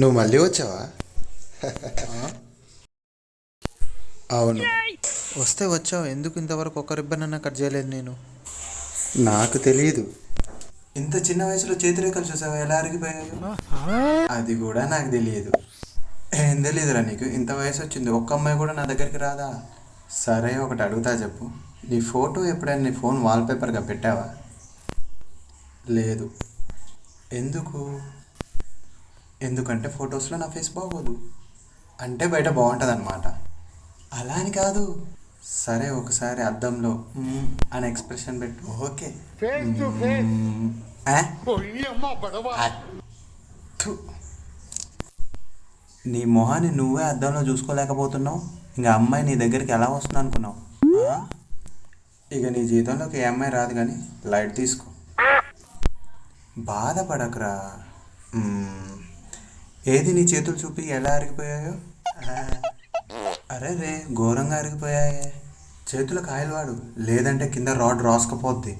నువ్వు మళ్ళీ వచ్చావా? అవును. వస్తే వచ్చావు, ఎందుకు ఇంతవరకు ఒక్క రిబ్బన్ కట్ చేయలేదు నేను? నాకు తెలియదు. ఇంత చిన్న వయసులో చేతిరేఖలు చూసావా ఎలా అరిగిపోయాయో? అది కూడా నాకు తెలియదు. ఏం తెలియదురా నీకు? ఇంత వయసు వచ్చింది, ఒక్క అమ్మాయి కూడా నా దగ్గరికి రాదా? సరే ఒకటి అడుగుతా చెప్పు, నీ ఫోటో ఎప్పుడైనా నీ ఫోన్ వాల్పేపర్గా పెట్టావా? లేదు. ఎందుకు? ఎందుకంటే ఫొటోస్లో నా ఫేస్ బాగోదు, అంటే బయట బాగుంటుంది అనమాట. అలా అని కాదు. సరే ఒకసారి అద్దంలో అని ఎక్స్ప్రెషన్ పెట్టు. ఓకే. అత్తు. నీ మొహాన్ని నువ్వే అద్దంలో చూసుకోలేకపోతున్నావు, ఇంకా అమ్మాయి నీ దగ్గరికి ఎలా వస్తుంది అనుకున్నావు? ఇక నీ జీవితంలోకి ఏ అమ్మాయి రాదు, కానీ లైట్ తీసుకో. బాధపడకరా. ఏది నీ చేతులు చూపి ఎలా అరిగిపోయాయో? అరే రే, ఘోరంగా అరిగిపోయాయే. చేతుల కాయలు వాడు, లేదంటే కింద రాడ్ రాసుకుపోద్ది.